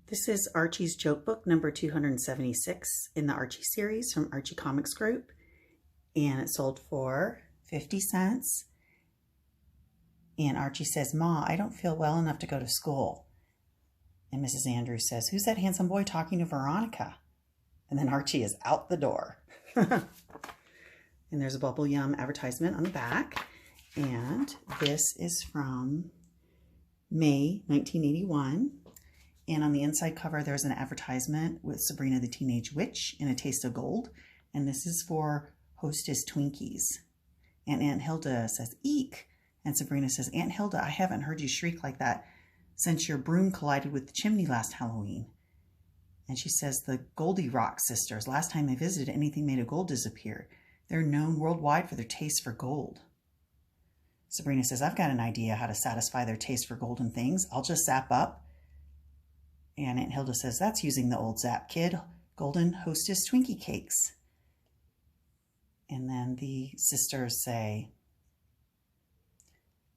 This is Archie's joke book number 276 in the Archie series from Archie Comics Group, and it sold for 50 cents. And Archie says, "Ma, I don't feel well enough to go to school." And Mrs. Andrews says, "Who's that handsome boy talking to Veronica?" And then Archie is out the door. And there's a Bubble Yum advertisement on the back. And this is from May 1981. And on the inside cover, there's an advertisement with Sabrina the Teenage Witch in A Taste of Gold. And this is for Hostess Twinkies. And Aunt Hilda says, "Eek." And Sabrina says, "Aunt Hilda, I haven't heard you shriek like that since your broom collided with the chimney last Halloween." And she says, "The Goldilocks sisters, last time they visited, anything made of gold disappeared. They're known worldwide for their taste for gold." Sabrina says, "I've got an idea how to satisfy their taste for golden things. I'll just zap up." And Aunt Hilda says, "That's using the old Zap Kid, Golden Hostess Twinkie Cakes." And then the sisters say,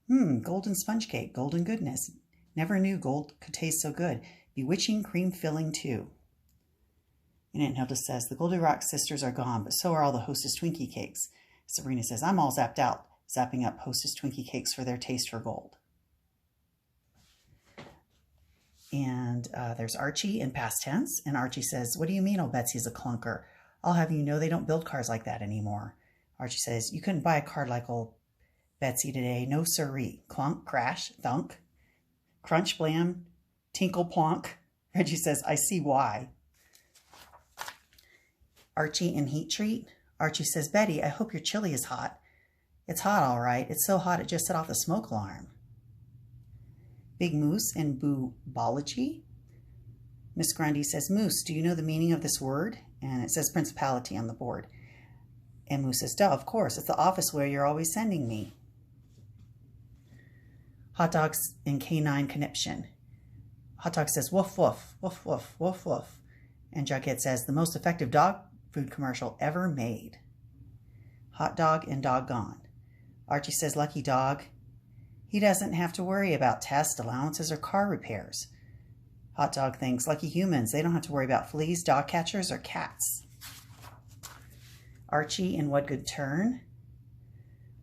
"Golden sponge cake, golden goodness. Never knew gold could taste so good. Bewitching cream filling too." And Aunt Hilda says, "The Goldilocks sisters are gone, but so are all the Hostess Twinkie Cakes." Sabrina says, "I'm all zapped out, zapping up Hostess Twinkie Cakes for their taste for gold." And there's Archie in past tense. And Archie says, "What do you mean old Betsy's a clunker? I'll have you know they don't build cars like that anymore." Archie says, "You couldn't buy a car like old Betsy today. No siree. Clunk, crash, thunk, crunch, blam, tinkle, plonk." Reggie says, "I see why." Archie in heat treat. Archie says, "Betty, I hope your chili is hot." "It's hot, all right. It's so hot it just set off the smoke alarm." Big Moose in Boobology. Miss Grundy says, "Moose, do you know the meaning of this word?" And it says principality on the board. And Moose says, "Duh, of course. It's the office where you're always sending me." Hot Dogs in Canine Conniption. Hot Dog says, "Woof, woof, woof, woof, woof, woof." And Jughead says, "The most effective dog food commercial ever made." Hot Dog and Doggone. Archie says, "Lucky dog. He doesn't have to worry about tests, allowances, or car repairs." Hot Dog thinks, "Lucky humans, they don't have to worry about fleas, dog catchers, or cats." Archie in What Good Turn.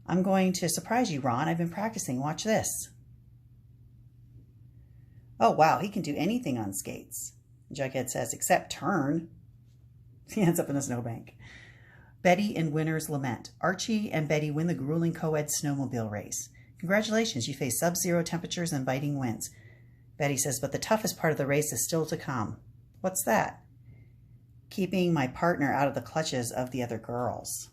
"I'm going to surprise you, Ron. I've been practicing. Watch this." "Oh, wow, he can do anything on skates." Jughead says, "Except turn." He ends up in a snowbank. Betty in Winter's Lament. Archie and Betty win the grueling co-ed snowmobile race. "Congratulations, you face sub-zero temperatures and biting winds." Betty says, "But the toughest part of the race is still to come." "What's that?" "Keeping my partner out of the clutches of the other girls."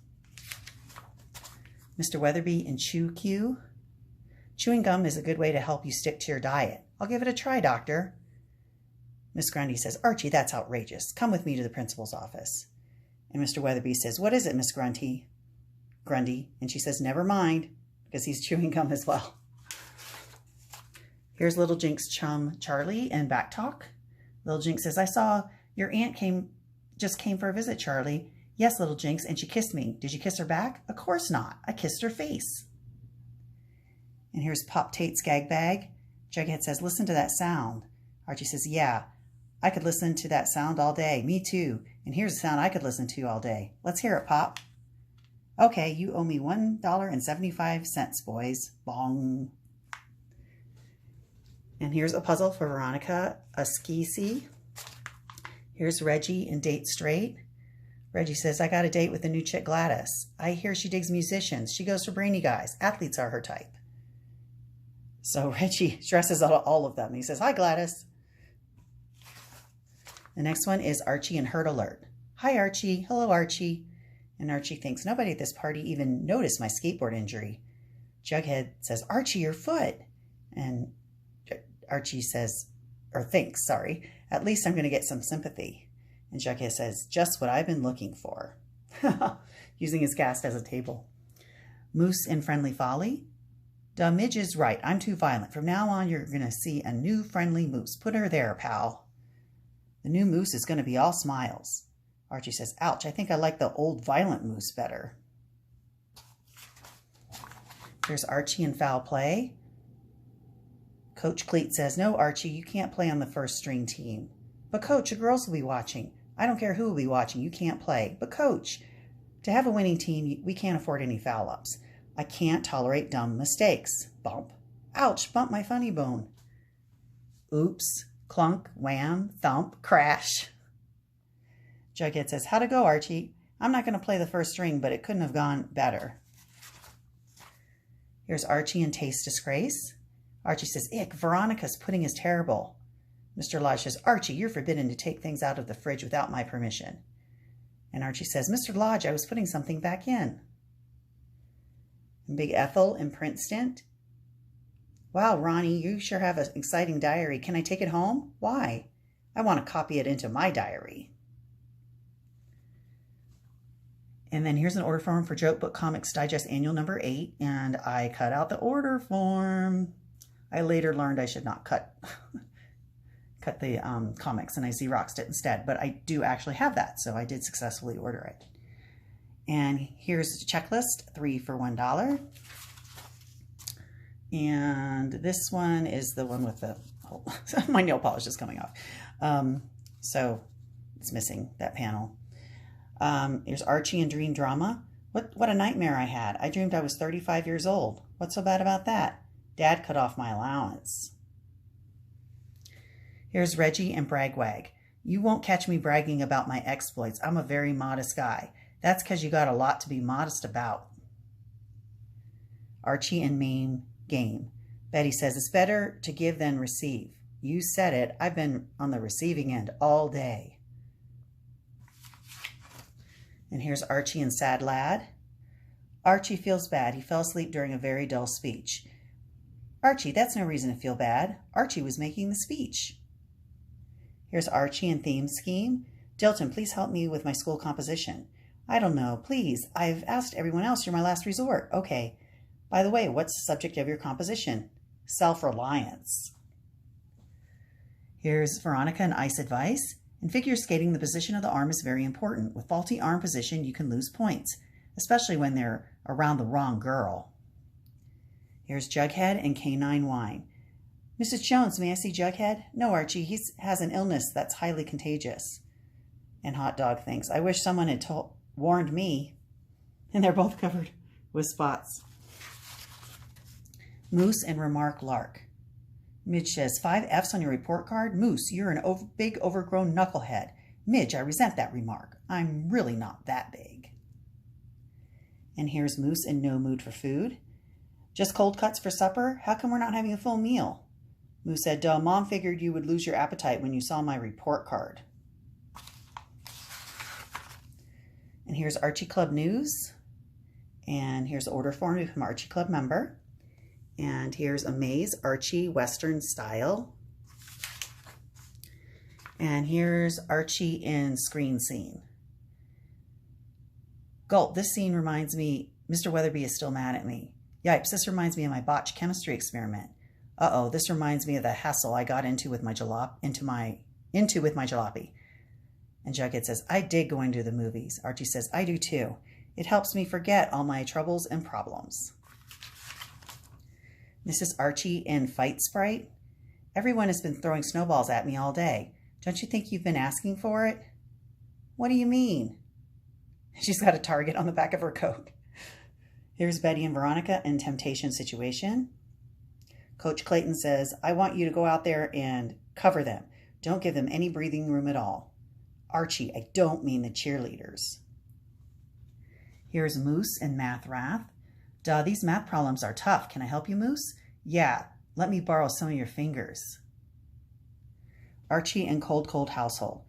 Mr. Weatherby in ChewCue. "Chewing gum is a good way to help you stick to your diet. I'll give it a try, doctor." Miss Grundy says, "Archie, that's outrageous. Come with me to the principal's office." And Mr. Weatherby says, "What is it, Miss Grundy?" And she says, "Never mind," because he's chewing gum as well. Here's little Jinx chum Charlie and Back Talk. Little Jinx says, "I saw your aunt just came for a visit, Charlie." "Yes, little Jinx, and she kissed me." "Did you kiss her back?" "Of course not. I kissed her face." And here's Pop Tate's Gag Bag. Jughead says, "Listen to that sound." Archie says, "Yeah, I could listen to that sound all day." "Me too. And here's a sound I could listen to all day." "Let's hear it, Pop." "Okay, you owe me $1.75, boys." Bong. And here's a puzzle for Veronica Askisi. Here's Reggie in Date Straight. Reggie says, "I got a date with the new chick Gladys. I hear she digs musicians. She goes for brainy guys. Athletes are her type." So Reggie dresses all of them. He says, "Hi, Gladys." The next one is Archie and Hurt Alert. "Hi, Archie." "Hello, Archie." And Archie thinks, "Nobody at this party even noticed my skateboard injury." Jughead says, "Archie, your foot." And Archie says, or thinks, sorry, "At least I'm going to get some sympathy." And Jughead says, "Just what I've been looking for." Using his cast as a table. Moose in Friendly Folly. "Da Midge is right. I'm too violent. From now on, you're going to see a new friendly moose. Put her there, pal." The new moose is going to be all smiles. Archie says, "Ouch, I think I like the old violent moose better." There's Archie in Foul Play. Coach Cleat says, "No, Archie, you can't play on the first string team." But coach, the girls will be watching. I don't care who will be watching. You can't play. But coach, to have a winning team, we can't afford any foul ups. I can't tolerate dumb mistakes. Bump. Ouch, bump my funny bone. Oops, clunk, wham, thump, crash. Jughead says, how'd it go, Archie? I'm not going to play the first string, but it couldn't have gone better. Here's Archie and Taste Disgrace. Archie says, ick, Veronica's pudding is terrible. Mr. Lodge says, Archie, you're forbidden to take things out of the fridge without my permission. And Archie says, Mr. Lodge, I was putting something back in. And Big Ethel in Princeton. Wow, Ronnie, you sure have an exciting diary. Can I take it home? Why? I want to copy it into my diary. And then here's an order form for Joke Book Comics Digest Annual number 8. And I cut out the order form. I later learned I should not cut the comics, and I Xeroxed it instead. But I do actually have that, so I did successfully order it. And here's the checklist, 3 for $1. And this one is the one with the, oh, my nail polish is coming off. So it's missing that panel. Here's Archie and Dream Drama. What a nightmare I had. I dreamed I was 35 years old. What's so bad about that? Dad cut off my allowance. Here's Reggie and Bragwag. You won't catch me bragging about my exploits. I'm a very modest guy. That's because you got a lot to be modest about. Archie and Mame Game. Betty says, it's better to give than receive. You said it. I've been on the receiving end all day. And here's Archie and Sad Lad. Archie feels bad. He fell asleep during a very dull speech. Archie, that's no reason to feel bad. Archie was making the speech. Here's Archie and Theme Scheme. Dilton, please help me with my school composition. I don't know. Please. I've asked everyone else. You're my last resort. Okay. By the way, what's the subject of your composition? Self-reliance. Here's Veronica and Ice Advice. In figure skating, the position of the arm is very important. With faulty arm position, you can lose points, especially when they're around the wrong girl. Here's Jughead and Canine Wine. Mrs. Jones, may I see Jughead? No, Archie, he has an illness that's highly contagious. And Hot Dog thinks, I wish someone had warned me. And they're both covered with spots. Moose and Remark Lark. Midge says, 5 F's on your report card? Moose, you're an big overgrown knucklehead. Midge, I resent that remark. I'm really not that big. And here's Moose in No Mood for Food. Just cold cuts for supper? How come we're not having a full meal? Moose said, duh, Mom figured you would lose your appetite when you saw my report card. And here's Archie Club News. And here's the order form to become an Archie Club member. And here's Amaze Archie Western Style. And here's Archie in Screen Scene. Gulp, this scene reminds me, Mr. Weatherby is still mad at me. Yipes, this reminds me of my botched chemistry experiment. Uh-oh, this reminds me of the hassle I got into with my jalopy. And Jughead says, I dig going to the movies. Archie says, I do too. It helps me forget all my troubles and problems. This is Archie in Fight Sprite. Everyone has been throwing snowballs at me all day. Don't you think you've been asking for it? What do you mean? She's got a target on the back of her coat. Here's Betty and Veronica in Temptation Situation. Coach Clayton says, I want you to go out there and cover them. Don't give them any breathing room at all. Archie, I don't mean the cheerleaders. Here's Moose and Math Wrath. Duh, these math problems are tough. Can I help you, Moose? Yeah, let me borrow some of your fingers. Archie and Cold Cold Household.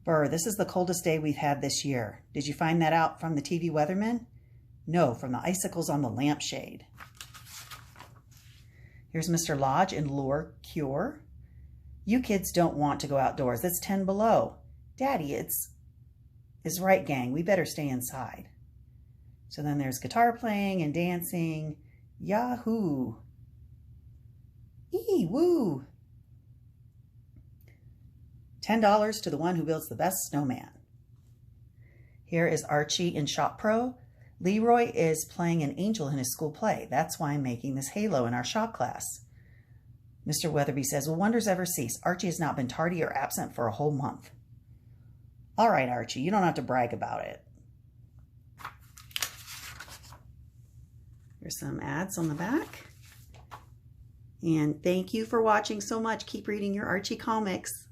Burr, this is the coldest day we've had this year. Did you find that out from the TV weatherman? No, from the icicles on the lampshade. Here's Mr. Lodge in Lure Cure. You kids don't want to go outdoors. It's 10 below. Daddy, it's right, gang. We better stay inside. So then there's guitar playing and dancing. Yahoo! Ee, woo! $10 to the one who builds the best snowman. Here is Archie in Shop Pro. Leroy is playing an angel in his school play. That's why I'm making this halo in our shop class. Mr. Weatherby says, will wonders ever cease? Archie has not been tardy or absent for a whole month. All right, Archie, you don't have to brag about it. Here's some ads on the back. And thank you for watching so much. Keep reading your Archie comics.